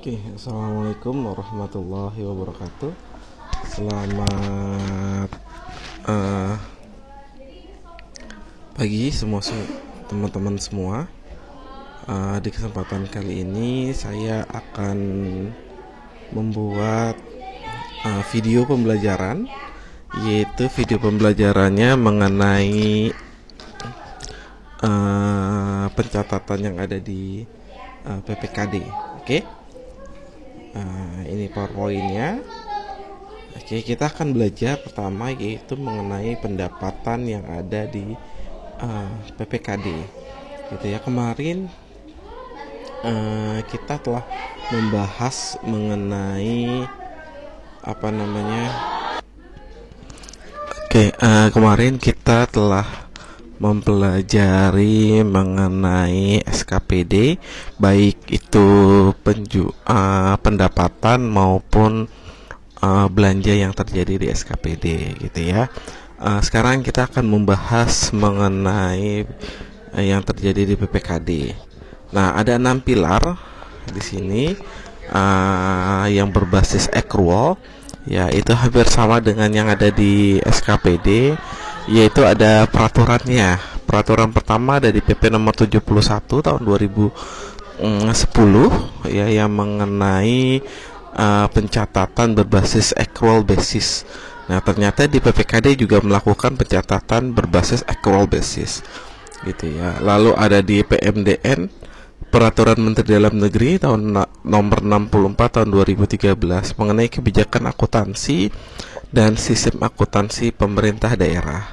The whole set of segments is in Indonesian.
Oke, assalamualaikum warahmatullahi wabarakatuh. Selamat pagi semua teman-teman semua. Di kesempatan kali ini saya akan membuat video pembelajaran, yaitu video pembelajarannya mengenai pencatatan yang ada di PPKD. Oke. Ini PowerPoint-nya. Oke, kita akan belajar pertama yaitu mengenai pendapatan yang ada di PPKD. Gitu ya. Kemarin kita telah membahas mengenai kemarin kita telah mempelajari mengenai SKPD, baik itu pendapatan maupun belanja yang terjadi di SKPD, gitu ya. Sekarang kita akan membahas mengenai yang terjadi di PPKD. Nah, ada 6 pilar di sini yang berbasis accrual, ya itu hampir sama dengan yang ada di SKPD, yaitu ada peraturannya. Peraturan pertama dari PP nomor 71 tahun 2010 ya, yang mengenai pencatatan berbasis accrual basis. Nah, ternyata di PPKD juga melakukan pencatatan berbasis accrual basis, gitu ya. Lalu ada di PMDN Peraturan Menteri Dalam Negeri tahun nomor 64 tahun 2013 mengenai kebijakan akuntansi dan sistem akuntansi pemerintah daerah,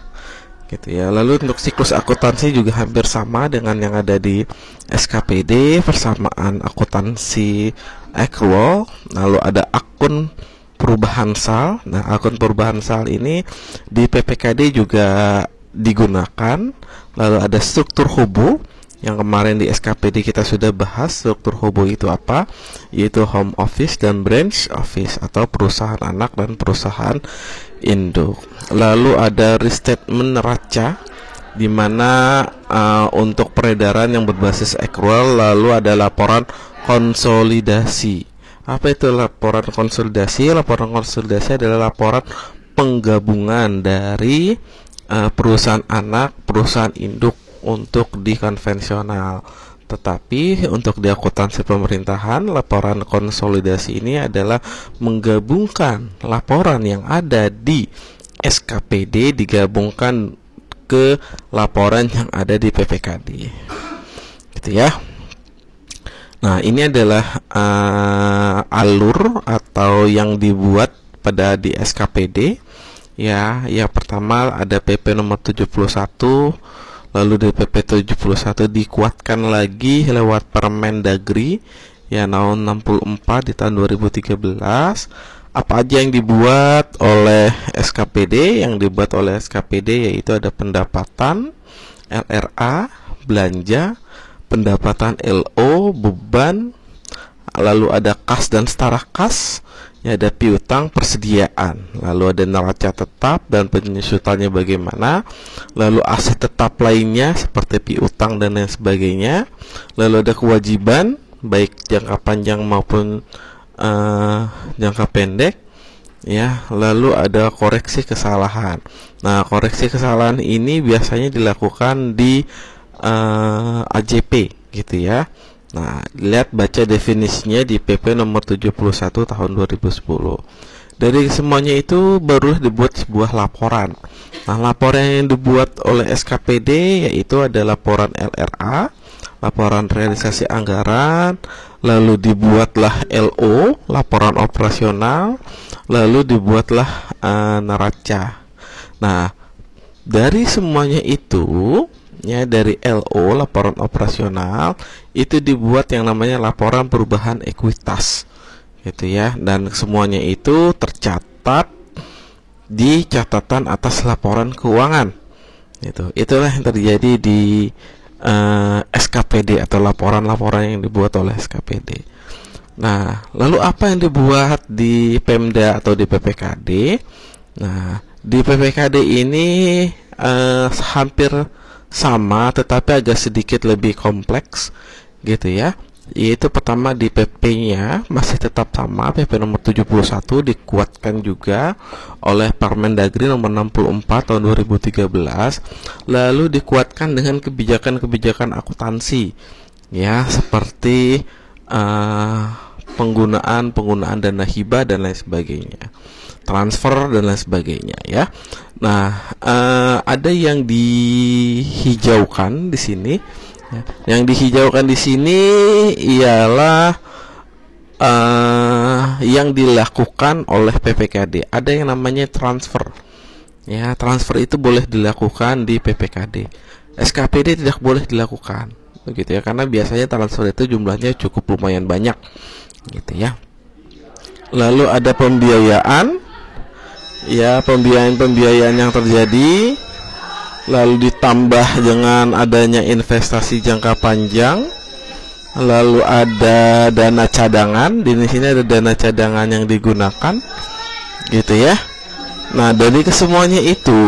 gitu ya. Lalu untuk siklus akuntansi juga hampir sama dengan yang ada di SKPD, persamaan akuntansi accrual. Lalu ada akun perubahan sal. Nah, akun perubahan sal ini di PPKD juga digunakan. Lalu ada struktur hubu, yang kemarin di SKPD kita sudah bahas. Struktur hubu itu apa? Yaitu home office dan branch office atau perusahaan anak dan perusahaan induk. Lalu ada restatement neraca, di mana untuk peredaran yang berbasis accrual. Lalu ada laporan konsolidasi. Apa itu laporan konsolidasi? Laporan konsolidasi adalah laporan penggabungan dari perusahaan anak, perusahaan induk untuk di konvensional. Tetapi untuk di akuntansi pemerintahan, laporan konsolidasi ini adalah menggabungkan laporan yang ada di SKPD digabungkan ke laporan yang ada di PPKD, gitu ya. Nah, ini adalah alur atau yang dibuat pada di SKPD ya. Yang pertama ada PP nomor 71. Lalu di PP 71 dikuatkan lagi lewat Permendagri ya tahun 64 di tahun 2013. Apa aja yang dibuat oleh SKPD? Yang dibuat oleh SKPD yaitu ada pendapatan, LRA, belanja, pendapatan LO, beban, lalu ada kas dan setara kas, ya ada piutang, persediaan, lalu ada neraca tetap dan penyusutannya bagaimana, lalu aset tetap lainnya seperti piutang dan lain sebagainya, lalu ada kewajiban baik jangka panjang maupun jangka pendek, ya, lalu ada koreksi kesalahan. Nah, koreksi kesalahan ini biasanya dilakukan di AJP, gitu ya. Nah, lihat baca definisinya di PP nomor 71 tahun 2010. Dari semuanya itu barulah dibuat sebuah laporan. Nah, laporan yang dibuat oleh SKPD yaitu ada laporan LRA, laporan realisasi anggaran, lalu dibuatlah LO, laporan operasional, lalu dibuatlah neraca. Nah, dari semuanya itu ya, dari LO, laporan operasional, itu dibuat yang namanya laporan perubahan ekuitas, gitu ya. Dan semuanya itu tercatat di catatan atas laporan keuangan, gitu. Itulah yang terjadi di SKPD atau laporan-laporan yang dibuat oleh SKPD. Nah, lalu apa yang dibuat di Pemda atau di PPKD? Nah, di PPKD ini hampir sama tetapi agak sedikit lebih kompleks, gitu ya. yaitu pertama di PP-nya masih tetap sama, PP nomor 71 dikuatkan juga oleh Permendagri nomor 64 tahun 2013, lalu dikuatkan dengan kebijakan-kebijakan akuntansi ya, seperti penggunaan dana hibah dan lain sebagainya, transfer dan lain sebagainya ya. Nah, ada yang dihijaukan di sini. Yang dihijaukan di sini ialah yang dilakukan oleh PPKD. Ada yang namanya transfer. Ya, transfer itu boleh dilakukan di PPKD. SKPD tidak boleh dilakukan. Begitu ya, karena biasanya transfer itu jumlahnya cukup lumayan banyak. Gitu ya. Lalu ada pembiayaan. Ya, pembiayaan yang terjadi, lalu ditambah dengan adanya investasi jangka panjang, lalu ada dana cadangan. Di sini ada dana cadangan yang digunakan, gitu ya. Nah, dari kesemuanya itu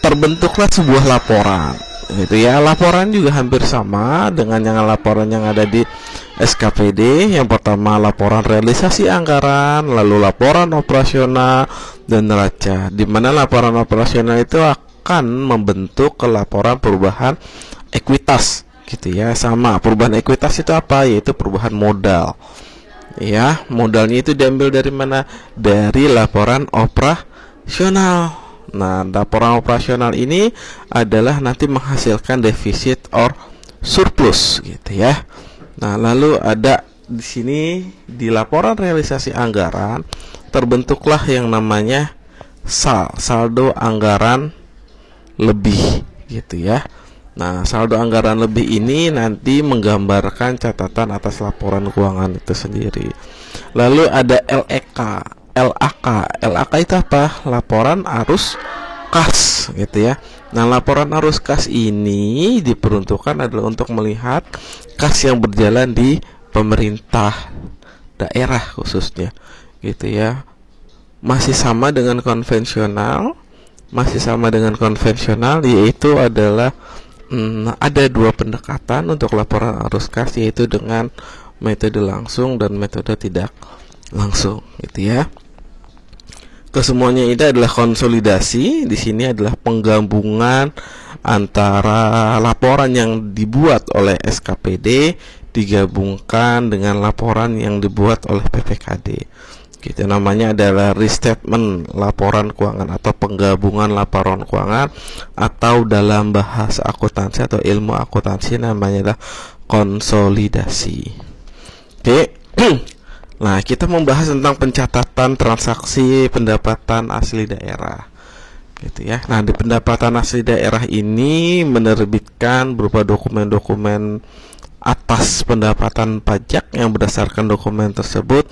terbentuklah sebuah laporan, gitu ya. Laporan juga hampir sama dengan laporan yang ada di SKPD. Yang pertama laporan realisasi anggaran, lalu laporan operasional dan neraca, di mana laporan operasional itu akan membentuk ke laporan perubahan ekuitas, gitu ya. Sama, perubahan ekuitas itu apa? Yaitu perubahan modal. Ya, modalnya itu diambil dari mana? Dari laporan operasional. Nah, laporan operasional ini adalah nanti menghasilkan defisit or surplus, gitu ya. Nah, lalu ada di sini di laporan realisasi anggaran terbentuklah yang namanya saldo anggaran lebih, gitu ya. Nah, saldo anggaran lebih ini nanti menggambarkan catatan atas laporan keuangan itu sendiri. Lalu ada LAK itu apa? Laporan arus kas, gitu ya. Nah, laporan arus kas ini diperuntukkan adalah untuk melihat kas yang berjalan di pemerintah daerah khususnya, gitu ya. Masih sama dengan konvensional, yaitu adalah ada dua pendekatan untuk laporan arus kas, yaitu dengan metode langsung dan metode tidak langsung, gitu ya. Kesemuanya ini adalah konsolidasi. Di sini adalah penggabungan antara laporan yang dibuat oleh SKPD digabungkan dengan laporan yang dibuat oleh PPKD. Gitu, namanya adalah restatement laporan keuangan atau penggabungan laporan keuangan, atau dalam bahasa akuntansi atau ilmu akuntansi namanya adalah konsolidasi. Oke. Nah, kita membahas tentang pencatatan transaksi pendapatan asli daerah, gitu ya. Nah, di pendapatan asli daerah ini menerbitkan berupa dokumen-dokumen atas pendapatan pajak yang berdasarkan dokumen tersebut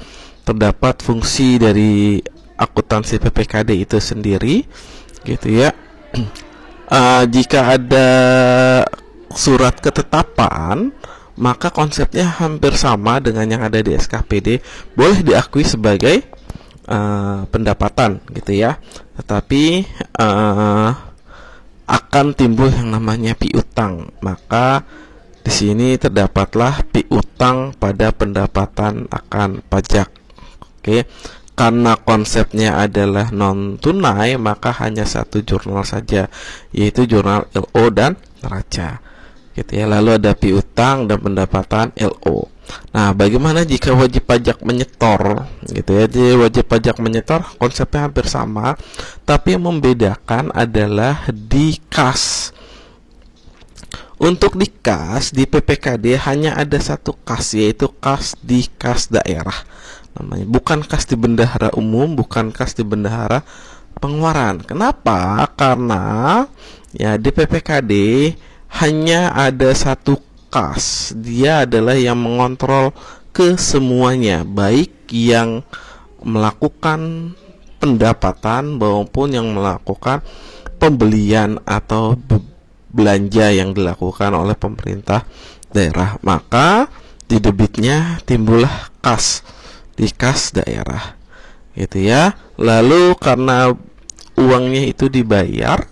terdapat fungsi dari akuntansi PPKD itu sendiri, gitu ya. Jika ada surat ketetapan, maka konsepnya hampir sama dengan yang ada di SKPD, boleh diakui sebagai pendapatan, gitu ya. Tetapi akan timbul yang namanya piutang. Maka di sini terdapatlah piutang pada pendapatan akan pajak. Oke. Karena konsepnya adalah non tunai, maka hanya satu jurnal saja, yaitu jurnal LO dan neraca, gitu ya. Lalu ada piutang dan pendapatan LO. Nah, bagaimana jika wajib pajak menyetor, gitu ya? Jadi wajib pajak menyetor konsepnya hampir sama, tapi yang membedakan adalah di kas. Untuk di kas di PPKD hanya ada satu kas, yaitu kas di kas daerah. Namanya bukan kas di bendahara umum, bukan kas di bendahara pengeluaran. Kenapa? Karena ya di PPKD hanya ada satu kas. Dia adalah yang mengontrol kesemuanya, baik yang melakukan pendapatan maupun yang melakukan pembelian atau belanja yang dilakukan oleh pemerintah daerah. Maka di debitnya timbullah kas di kas daerah, gitu ya. Lalu karena uangnya itu dibayar,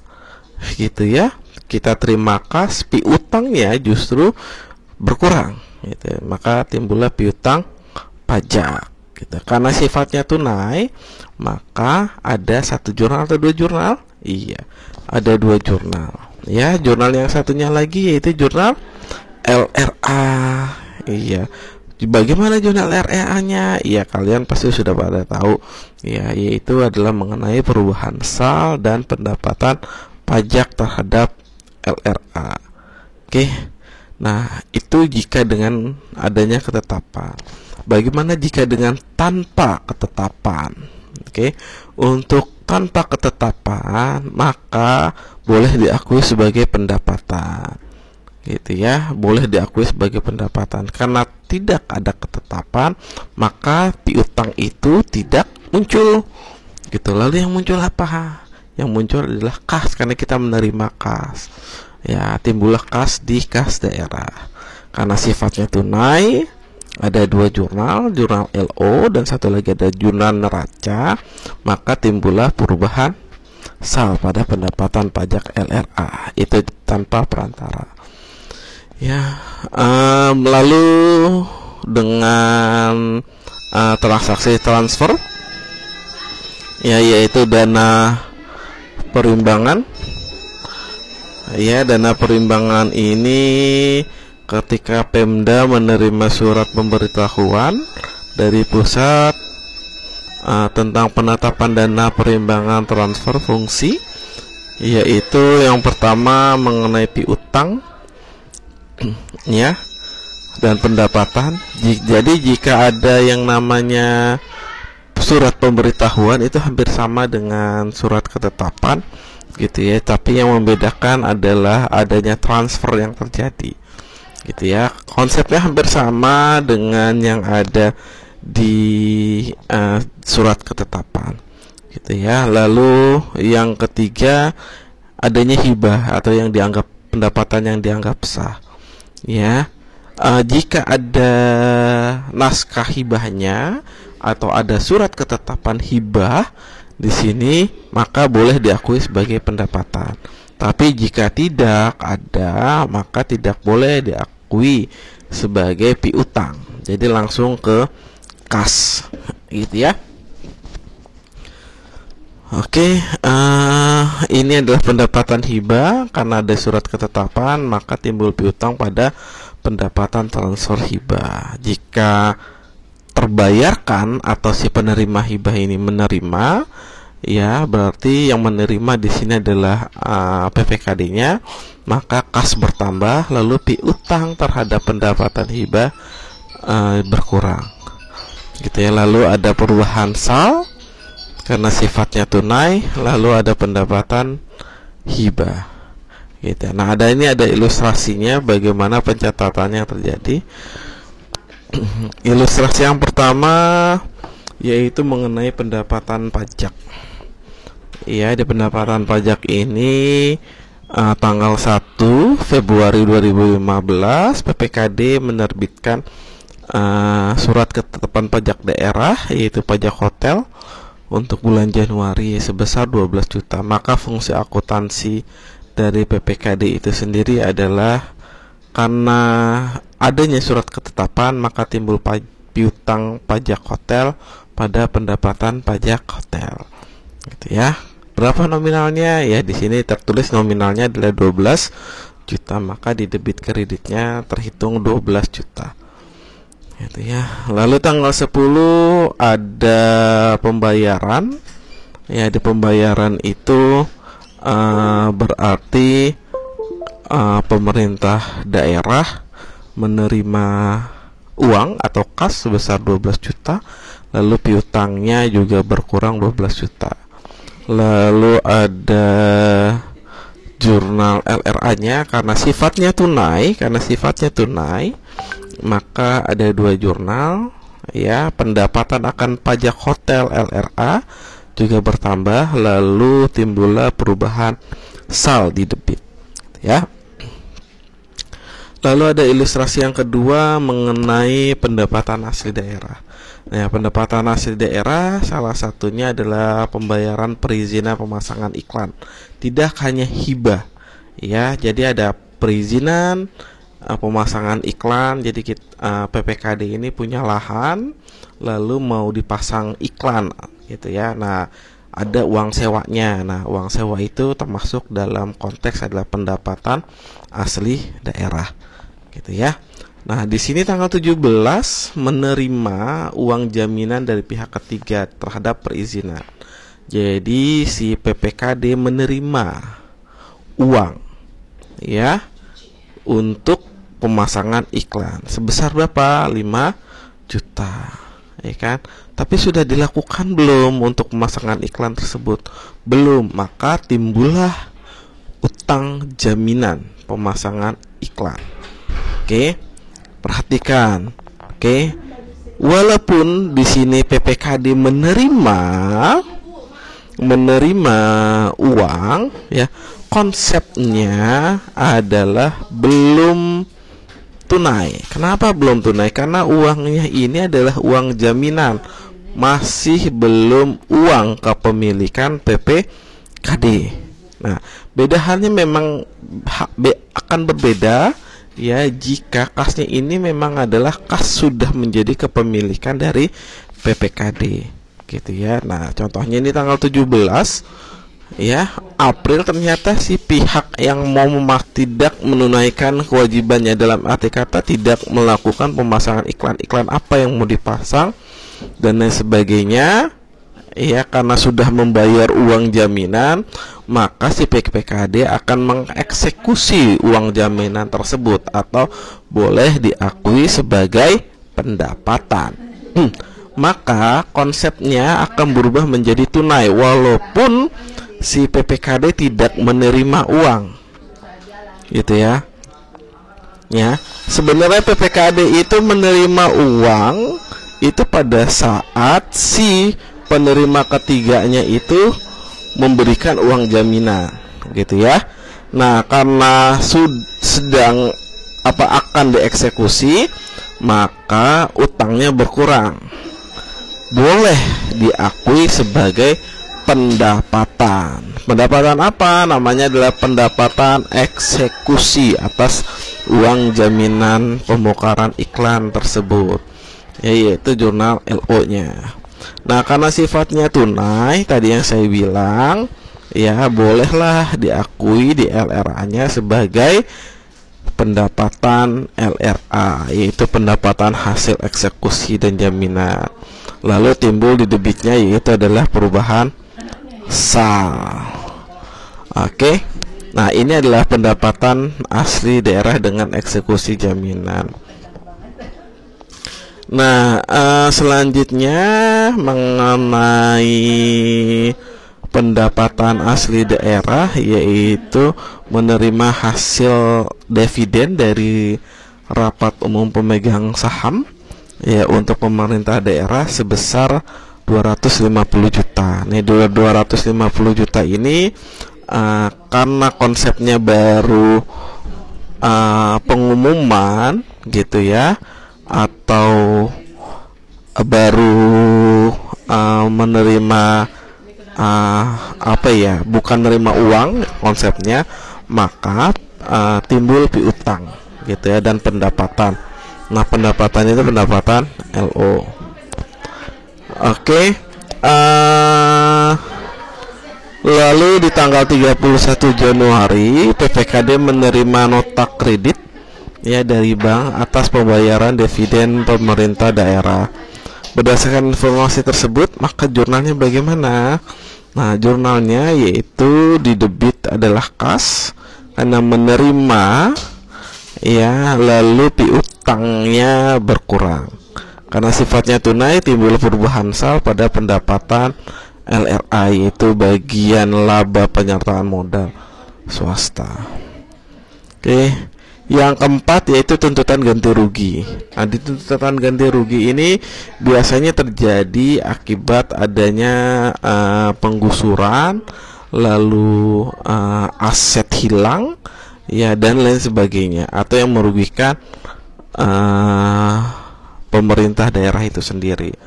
gitu ya, kita terima kas, piutangnya justru berkurang gitu. Maka timbullah piutang pajak gitu. Karena sifatnya tunai, maka ada satu jurnal atau dua jurnal? Iya, ada dua jurnal. Ya, jurnal yang satunya lagi yaitu jurnal LRA. Iya. Bagaimana jurnal LRA-nya? Iya, kalian pasti sudah pada tahu. Ya, yaitu adalah mengenai perubahan SAL dan pendapatan pajak terhadap LRA. Oke. Nah, itu jika dengan adanya ketetapan. Bagaimana jika dengan tanpa ketetapan? Oke. Untuk tanpa ketetapan, maka boleh diakui sebagai pendapatan. Gitu ya, boleh diakui sebagai pendapatan. Karena tidak ada ketetapan, maka piutang itu tidak muncul. Gitu. Lalu yang muncul apa? Yang muncul adalah kas, karena kita menerima kas. Ya, timbullah kas di kas daerah. Karena sifatnya tunai, ada dua jurnal, jurnal LO dan satu lagi ada jurnal neraca, maka timbullah perubahan SAL pada pendapatan pajak LRA. Itu tanpa perantara. Ya, lalu dengan transaksi transfer, ya, yaitu dana perimbangan. Ya, dana perimbangan ini ketika Pemda menerima surat pemberitahuan dari pusat tentang penetapan dana perimbangan transfer fungsi, yaitu yang pertama mengenai piutang, ya, dan pendapatan. Jadi jika ada yang namanya surat pemberitahuan itu hampir sama dengan surat ketetapan gitu ya, tapi yang membedakan adalah adanya transfer yang terjadi gitu ya. Konsepnya hampir sama dengan yang ada di surat ketetapan gitu ya. Lalu yang ketiga adanya hibah atau yang dianggap pendapatan yang dianggap sah ya. Jika ada naskah hibahnya atau ada surat ketetapan hibah di sini, maka boleh diakui sebagai pendapatan. Tapi jika tidak ada, maka tidak boleh diakui sebagai piutang. Jadi langsung ke kas, gitu ya. Oke, ini adalah pendapatan hibah. Karena ada surat ketetapan, maka timbul piutang pada pendapatan transfer hibah. Jika terbayarkan atau si penerima hibah ini menerima, ya berarti yang menerima di sini adalah PPKD-nya, maka kas bertambah, lalu piutang terhadap pendapatan hibah berkurang. Gitu ya. Lalu ada perubahan SAL karena sifatnya tunai, lalu ada pendapatan hibah. Gitu. Nah, ini ada ilustrasinya bagaimana pencatatannya terjadi. Ilustrasi yang pertama yaitu mengenai pendapatan pajak. Ya, di pendapatan pajak ini tanggal 1 Februari 2015 PPKD menerbitkan surat ketetapan pajak daerah yaitu pajak hotel untuk bulan Januari sebesar 12 juta. Maka fungsi akuntansi dari PPKD itu sendiri adalah karena adanya surat ketetapan, maka timbul piutang pajak hotel pada pendapatan pajak hotel. Gitu ya. Berapa nominalnya? Ya, di sini tertulis nominalnya adalah 12 juta, maka di debit kreditnya terhitung 12 juta. Gitu ya. Lalu tanggal 10 ada pembayaran. Ya, di pembayaran itu berarti pemerintah daerah menerima uang atau kas sebesar 12 juta, lalu piutangnya juga berkurang 12 juta. Lalu ada jurnal LRA-nya karena sifatnya tunai, maka ada dua jurnal ya. Pendapatan akan pajak hotel LRA juga bertambah, lalu timbullah perubahan SAL di debit ya. Lalu ada ilustrasi yang kedua mengenai pendapatan asli daerah. Nah, pendapatan asli daerah salah satunya adalah pembayaran perizinan pemasangan iklan. Tidak hanya hibah, Ya, jadi ada perizinan, pemasangan iklan. Jadi PPKD ini punya lahan, lalu mau dipasang iklan gitu ya. Nah, ada uang sewanya. Nah, uang sewa itu termasuk dalam konteks adalah pendapatan asli daerah gitu ya. Nah, di sini tanggal 17 menerima uang jaminan dari pihak ketiga terhadap perizinan. Jadi si PPKD menerima uang ya untuk pemasangan iklan sebesar berapa? 5 juta, ya kan? Tapi sudah dilakukan belum untuk pemasangan iklan tersebut? Belum, maka timbullah utang jaminan pemasangan iklan. Oke, perhatikan. Oke, walaupun di sini PPKD menerima uang, ya, konsepnya adalah belum tunai. Kenapa belum tunai? Karena uangnya ini adalah uang jaminan, masih belum uang kepemilikan PPKD. Nah, beda halnya memang akan berbeda ya jika kasnya ini memang adalah kas sudah menjadi kepemilikan dari PPKD gitu ya. Nah, contohnya ini tanggal 17 ya April, ternyata si pihak yang mau tidak menunaikan kewajibannya, dalam arti kata tidak melakukan pemasangan iklan apa yang mau dipasang dan lain sebagainya ya, karena sudah membayar uang jaminan, maka si PPKD akan mengeksekusi uang jaminan tersebut atau boleh diakui sebagai pendapatan. Maka konsepnya akan berubah menjadi tunai walaupun si PPKD tidak menerima uang, gitu ya. Ya, sebenarnya PPKD itu menerima uang itu pada saat si penerima ketiganya itu memberikan uang jaminan, gitu ya. Nah, karena sedang akan dieksekusi, maka utangnya berkurang. Boleh diakui sebagai pendapatan. Pendapatan apa? Namanya adalah pendapatan eksekusi atas uang jaminan pembokaran iklan tersebut, yaitu jurnal LO-nya. Nah, karena sifatnya tunai tadi yang saya bilang, ya bolehlah diakui di LRA-nya sebagai pendapatan LRA, yaitu pendapatan hasil eksekusi dan jaminan. Lalu timbul di debitnya yaitu adalah perubahan sal. Oke. Nah, ini adalah pendapatan asli daerah dengan eksekusi jaminan. Nah, selanjutnya mengenai pendapatan asli daerah, yaitu menerima hasil dividen dari rapat umum pemegang saham ya untuk pemerintah daerah sebesar 250 juta. Nih 250 juta ini karena konsepnya baru pengumuman gitu ya, atau baru menerima bukan menerima uang konsepnya, maka timbul piutang gitu ya dan pendapatan. Nah, pendapatan itu pendapatan LO. Oke. Lalu di tanggal 31 Januari PPKD menerima nota kredit ya dari bank atas pembayaran dividen pemerintah daerah. Berdasarkan informasi tersebut, maka jurnalnya bagaimana? Nah, jurnalnya yaitu di debit adalah kas karena menerima ya, lalu piutangnya berkurang. Karena sifatnya tunai, timbul perubahan sal pada pendapatan LRA, yaitu bagian laba penyertaan modal swasta. Oke. Yang keempat yaitu tuntutan ganti rugi. Nah, di tuntutan ganti rugi ini biasanya terjadi akibat adanya penggusuran, lalu aset hilang ya dan lain sebagainya, atau yang merugikan pemerintah daerah itu sendiri.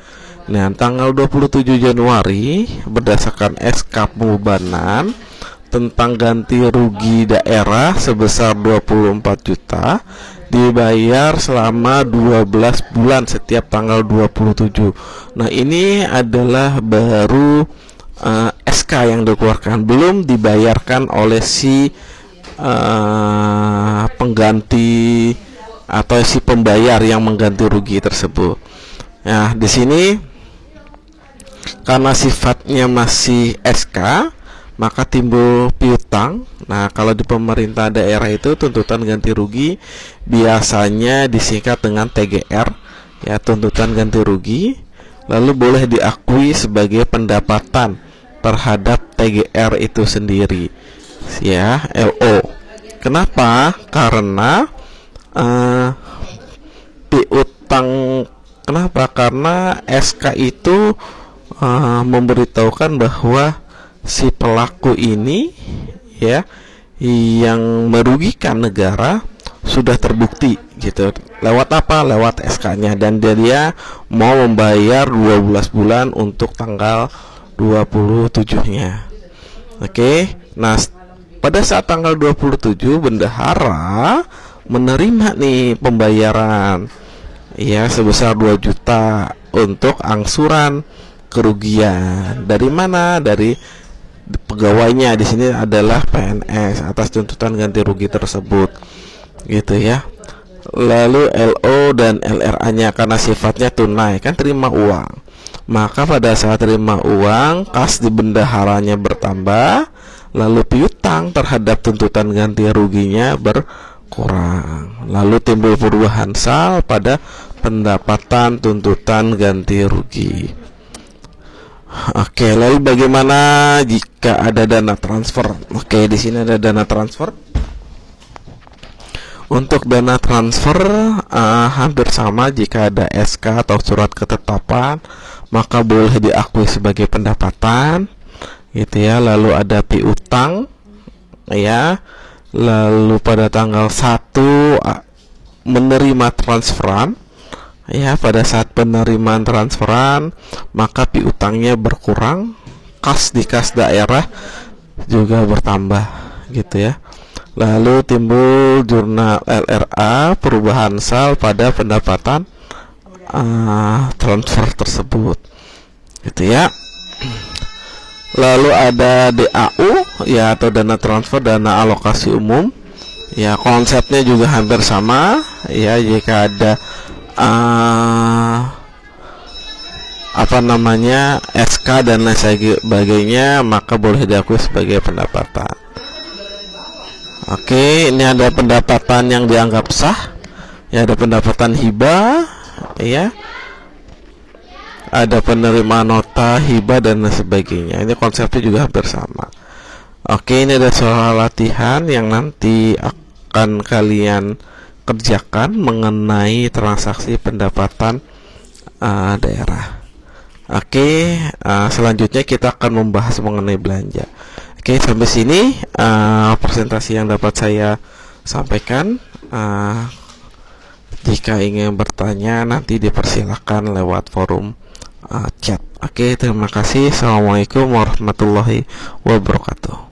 Nah, tanggal 27 Januari berdasarkan SK pembebanan tentang ganti rugi daerah sebesar 24 juta dibayar selama 12 bulan setiap tanggal 27. Nah, ini adalah baru SK yang dikeluarkan, belum dibayarkan oleh si pengganti atau si pembayar yang mengganti rugi tersebut. Nah, di sini karena sifatnya masih SK, maka timbul piutang. Nah, kalau di pemerintah daerah itu tuntutan ganti rugi biasanya disingkat dengan TGR, ya, tuntutan ganti rugi, lalu boleh diakui sebagai pendapatan terhadap TGR itu sendiri, ya, LO. Kenapa? Karena piutang. Kenapa? Karena SK itu memberitahukan bahwa si pelaku ini, ya, yang merugikan negara sudah terbukti gitu. Lewat apa? Lewat SK-nya, dan dia mau membayar 12 bulan untuk tanggal 27-nya. Oke. Nah, pada saat tanggal 27 bendahara menerima nih pembayaran, ya, sebesar 2 juta untuk angsuran kerugian. Dari mana? Dari pegawainya. Di sini adalah PNS atas tuntutan ganti rugi tersebut, gitu ya. Lalu LO dan LRA-nya karena sifatnya tunai, kan terima uang, maka pada saat terima uang kas di bendaharanya bertambah, lalu piutang terhadap tuntutan ganti ruginya berkurang, lalu timbul perubahan sal pada pendapatan tuntutan ganti rugi. Oke, lalu bagaimana jika ada dana transfer? Oke, di sini ada dana transfer. Untuk dana transfer hampir sama, jika ada SK atau surat ketetapan maka boleh diakui sebagai pendapatan, gitu ya. Lalu ada piutang, ya. Lalu pada tanggal 1 menerima transferan, ya, pada saat penerimaan transferan maka piutangnya berkurang, kas di kas daerah juga bertambah, gitu ya. Lalu timbul jurnal LRA, perubahan sal pada pendapatan transfer tersebut, gitu ya. Lalu ada DAU, ya, atau dana transfer, dana alokasi umum, ya, konsepnya juga hampir sama, ya. Jika ada SK dan lain sebagainya maka boleh diakui sebagai pendapatan. Oke, ini ada pendapatan yang dianggap sah, ya, ada pendapatan hibah, ya, ada penerimaan nota hibah dan lain sebagainya. Ini konsepnya juga hampir sama. Oke, ini ada soal latihan yang nanti akan kalian kerjakan mengenai transaksi pendapatan daerah. Oke, selanjutnya kita akan membahas mengenai belanja. Oke, sampai sini presentasi yang dapat saya sampaikan. Jika ingin bertanya nanti dipersilakan lewat forum chat. Oke, terima kasih. Assalamualaikum warahmatullahi wabarakatuh.